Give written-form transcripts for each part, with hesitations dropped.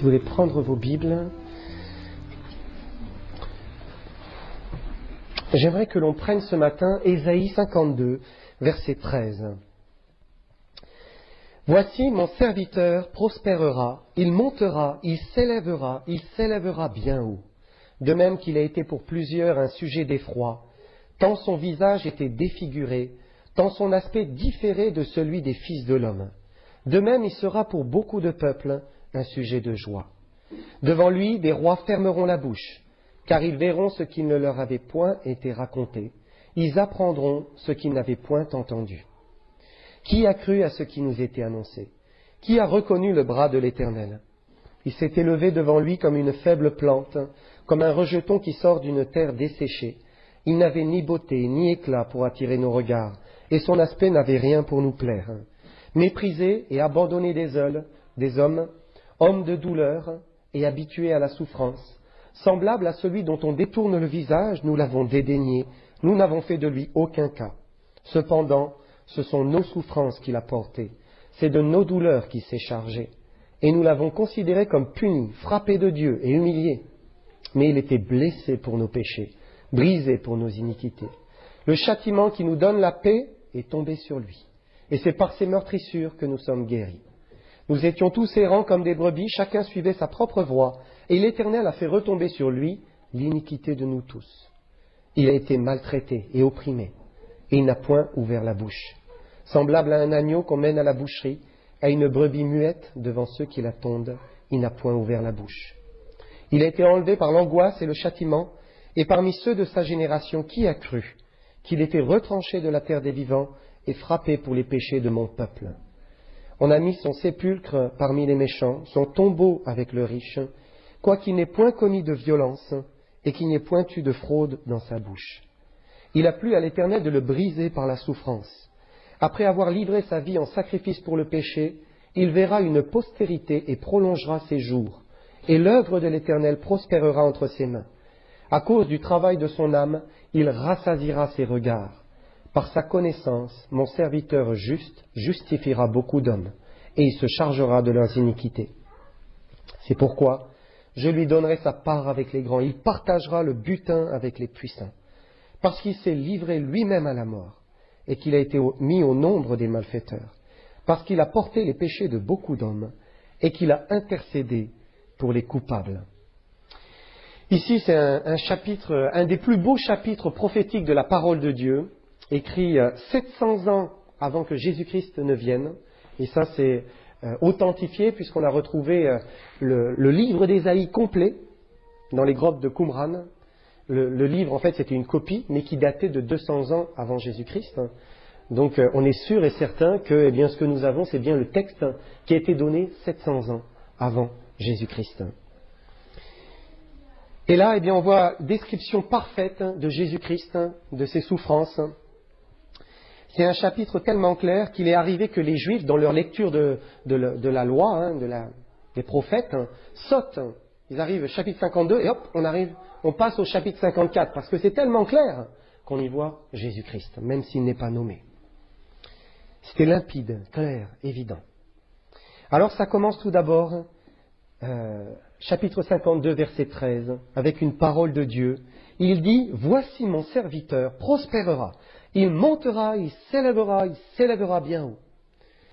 Si vous voulez prendre vos Bibles, j'aimerais que l'on prenne ce matin Ésaïe 52, verset 13. « Voici mon serviteur prospérera, il montera, il s'élèvera bien haut. De même qu'il a été pour plusieurs un sujet d'effroi, tant son visage était défiguré, tant son aspect différé de celui des fils de l'homme. De même il sera pour beaucoup de peuples un sujet de joie. Devant lui, des rois fermeront la bouche, car ils verront ce qui ne leur avait point été raconté. Ils apprendront ce qu'ils n'avaient point entendu. Qui a cru à ce qui nous était annoncé? Qui a reconnu le bras de l'Éternel? Il s'est élevé devant lui comme une faible plante, comme un rejeton qui sort d'une terre desséchée. Il n'avait ni beauté ni éclat pour attirer nos regards, et son aspect n'avait rien pour nous plaire. Méprisé et abandonné des hommes, homme de douleur et habitué à la souffrance, semblable à celui dont on détourne le visage, nous l'avons dédaigné, nous n'avons fait de lui aucun cas. Cependant, ce sont nos souffrances qu'il a portées, c'est de nos douleurs qu'il s'est chargé, et nous l'avons considéré comme puni, frappé de Dieu et humilié. Mais il était blessé pour nos péchés, brisé pour nos iniquités. Le châtiment qui nous donne la paix est tombé sur lui, et c'est par ses meurtrissures que nous sommes guéris. Nous étions tous errants comme des brebis, chacun suivait sa propre voie, et l'Éternel a fait retomber sur lui l'iniquité de nous tous. Il a été maltraité et opprimé, et il n'a point ouvert la bouche. Semblable à un agneau qu'on mène à la boucherie, à une brebis muette devant ceux qui la tondent, il n'a point ouvert la bouche. Il a été enlevé par l'angoisse et le châtiment, et parmi ceux de sa génération, qui a cru qu'il était retranché de la terre des vivants et frappé pour les péchés de mon peuple? On a mis son sépulcre parmi les méchants, son tombeau avec le riche, quoiqu'il n'ait point commis de violence et qu'il n'ait point eu de fraude dans sa bouche. Il a plu à l'Éternel de le briser par la souffrance. Après avoir livré sa vie en sacrifice pour le péché, il verra une postérité et prolongera ses jours, et l'œuvre de l'Éternel prospérera entre ses mains. À cause du travail de son âme, il rassasiera ses regards. Par sa connaissance, mon serviteur juste justifiera beaucoup d'hommes, et il se chargera de leurs iniquités. C'est pourquoi je lui donnerai sa part avec les grands, il partagera le butin avec les puissants, parce qu'il s'est livré lui-même à la mort, et qu'il a été mis au nombre des malfaiteurs, parce qu'il a porté les péchés de beaucoup d'hommes, et qu'il a intercédé pour les coupables. Ici, c'est un des plus beaux chapitres prophétiques de la parole de Dieu, écrit 700 ans avant que Jésus-Christ ne vienne. Et ça, c'est authentifié puisqu'on a retrouvé le livre d'Ésaïe complet dans les grottes de Qumran. Le livre, en fait, c'était une copie, mais qui datait de 200 ans avant Jésus-Christ. Donc, on est sûr et certain que eh bien, ce que nous avons, c'est bien le texte qui a été donné 700 ans avant Jésus-Christ. Et là, eh bien, on voit description parfaite de Jésus-Christ, de ses souffrances. C'est un chapitre tellement clair qu'il est arrivé que les Juifs, dans leur lecture de la loi, des prophètes, sautent. Ils arrivent au chapitre 52 et hop, on passe au chapitre 54, parce que c'est tellement clair qu'on y voit Jésus-Christ, même s'il n'est pas nommé. C'était limpide, clair, évident. Alors ça commence tout d'abord, chapitre 52, verset 13, avec une parole de Dieu. Il dit « Voici mon serviteur prospérera. Il montera, il s'élèvera bien haut. »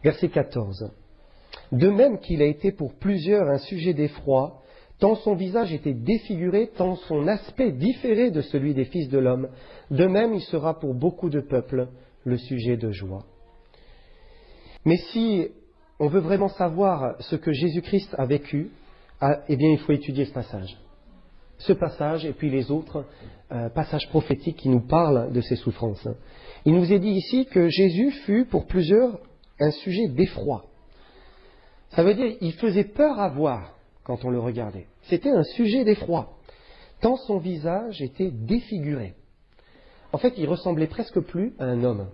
Verset 14. « De même qu'il a été pour plusieurs un sujet d'effroi, tant son visage était défiguré, tant son aspect différé de celui des fils de l'homme, de même il sera pour beaucoup de peuples le sujet de joie. » Mais si on veut vraiment savoir ce que Jésus-Christ a vécu, eh bien il faut étudier ce passage. Ce passage et puis les autres passages prophétiques qui nous parlent de ses souffrances. Il nous est dit ici que Jésus fut pour plusieurs un sujet d'effroi. Ça veut dire qu'il faisait peur à voir quand on le regardait. C'était un sujet d'effroi, tant son visage était défiguré. En fait, il ressemblait presque plus à un homme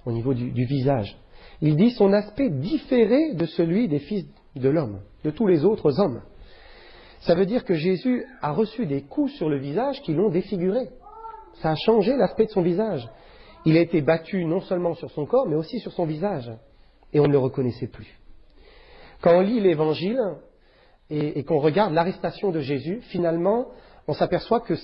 au niveau du visage. Il dit son aspect différé de celui des fils de l'homme, de tous les autres hommes. Ça veut dire que Jésus a reçu des coups sur le visage qui l'ont défiguré. Ça a changé l'aspect de son visage. Il a été battu non seulement sur son corps, mais aussi sur son visage. Et on ne le reconnaissait plus. Quand on lit l'Évangile, et qu'on regarde l'arrestation de Jésus, finalement, on s'aperçoit que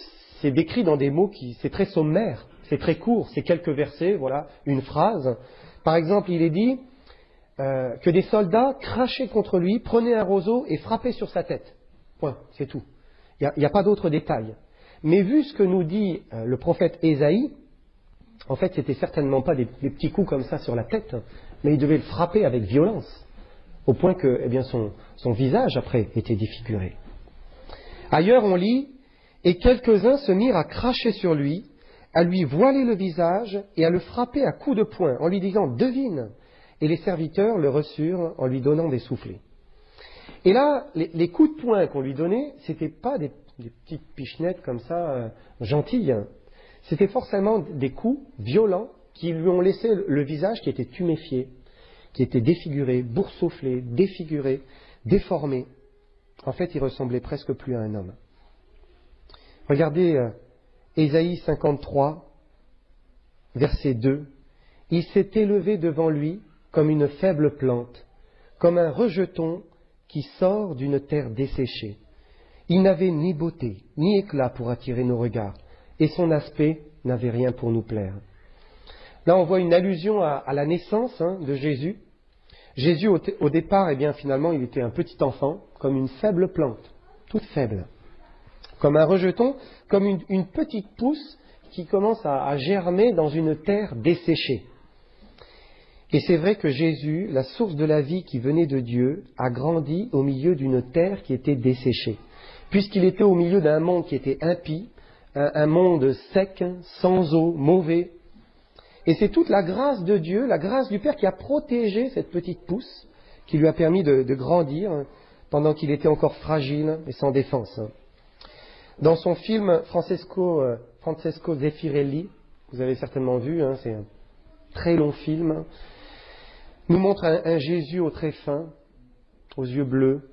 c'est décrit dans des mots c'est très sommaire, c'est très court, c'est quelques versets, voilà, une phrase. Par exemple, il est dit que des soldats crachaient contre lui, prenaient un roseau et frappaient sur sa tête. Point, c'est tout. Il n'y a pas d'autres détails. Mais vu ce que nous dit le prophète Ésaïe, en fait, c'était certainement pas des petits coups comme ça sur la tête, mais il devait le frapper avec violence, au point que eh bien, son visage, après, était défiguré. Ailleurs, on lit « Et quelques-uns se mirent à cracher sur lui, à lui voiler le visage et à le frapper à coups de poing, en lui disant « Devine !» Et les serviteurs le reçurent en lui donnant des soufflets. Et là, les coups de poing qu'on lui donnait, ce n'étaient pas des petites pichenettes comme ça, gentilles. C'était forcément des coups violents qui lui ont laissé le visage qui était tuméfié, qui était défiguré, boursouflé, défiguré, déformé. En fait, il ressemblait presque plus à un homme. Regardez Ésaïe 53, verset 2. « Il s'est élevé devant lui comme une faible plante, comme un rejeton qui sort d'une terre desséchée. Il n'avait ni beauté, ni éclat pour attirer nos regards, et son aspect n'avait rien pour nous plaire. » Là, on voit une allusion à la naissance de Jésus. Jésus, au départ, eh bien, finalement, il était un petit enfant, comme une faible plante, toute faible. Comme un rejeton, comme une petite pousse qui commence à germer dans une terre desséchée. Et c'est vrai que Jésus, la source de la vie qui venait de Dieu, a grandi au milieu d'une terre qui était desséchée. Puisqu'il était au milieu d'un monde qui était impie, un monde sec, sans eau, mauvais. Et c'est toute la grâce de Dieu, la grâce du Père qui a protégé cette petite pousse, qui lui a permis de grandir pendant qu'il était encore fragile et sans défense. Dans son film Francesco Zeffirelli, vous avez certainement vu, c'est un très long film, nous montre un Jésus aux traits fins, aux yeux bleus.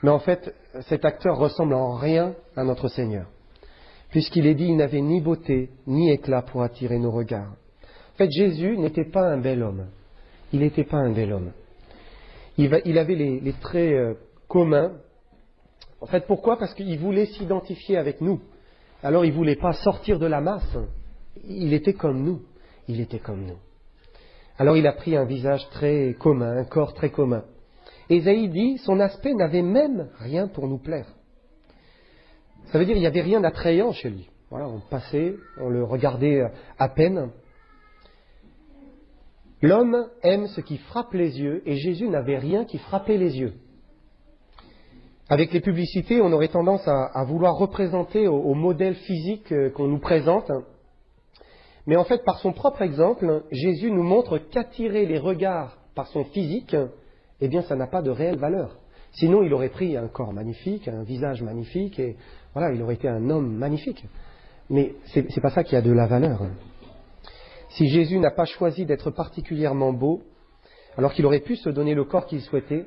Mais en fait, cet acteur ressemble en rien à notre Seigneur. Puisqu'il est dit, il n'avait ni beauté, ni éclat pour attirer nos regards. En fait, Jésus n'était pas un bel homme. Il n'était pas un bel homme. Il avait les traits communs. En fait, pourquoi ? Parce qu'il voulait s'identifier avec nous. Alors, il ne voulait pas sortir de la masse. Il était comme nous. Il était comme nous. Alors, il a pris un visage très commun, un corps très commun. Ésaïe dit, son aspect n'avait même rien pour nous plaire. Ça veut dire qu'il n'y avait rien d'attrayant chez lui. Voilà, on passait, on le regardait à peine. L'homme aime ce qui frappe les yeux, et Jésus n'avait rien qui frappait les yeux. Avec les publicités, on aurait tendance à vouloir représenter au modèle physique qu'on nous présente. Mais en fait, par son propre exemple, Jésus nous montre qu'attirer les regards par son physique, eh bien, ça n'a pas de réelle valeur. Sinon, il aurait pris un corps magnifique, un visage magnifique, et voilà, il aurait été un homme magnifique. Mais c'est pas ça qui a de la valeur. Si Jésus n'a pas choisi d'être particulièrement beau, alors qu'il aurait pu se donner le corps qu'il souhaitait,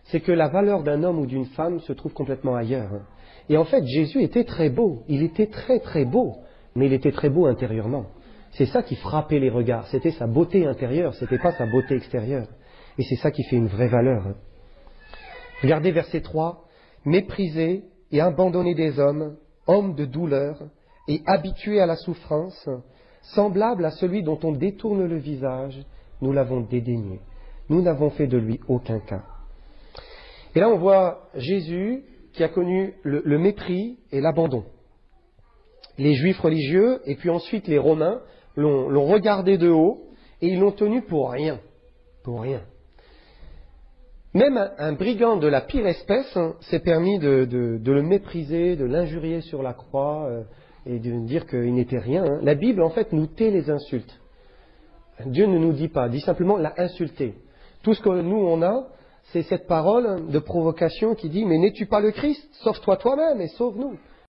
c'est que la valeur d'un homme ou d'une femme se trouve complètement ailleurs. Et en fait, Jésus était très beau, il était très très beau, mais il était très beau intérieurement. C'est ça qui frappait les regards, c'était sa beauté intérieure, c'était pas sa beauté extérieure. Et c'est ça qui fait une vraie valeur. Regardez verset 3. « Méprisé et abandonné des hommes, homme de douleur, et habitué à la souffrance, semblable à celui dont on détourne le visage, nous l'avons dédaigné. Nous n'avons fait de lui aucun cas. » Et là on voit Jésus qui a connu le mépris et l'abandon. Les Juifs religieux et puis ensuite les Romains l'ont regardé de haut et ils l'ont tenu pour rien. Pour rien. Même un brigand de la pire espèce s'est permis de le mépriser, de l'injurier sur la croix et de dire qu'il n'était rien. La Bible, en fait, nous tait les insultes. Dieu ne nous dit pas, dit simplement l'a insulté. Tout ce que nous, on a, c'est cette parole de provocation qui dit « Mais n'es-tu pas le Christ ? Sauve-toi toi-même et sauve-nous »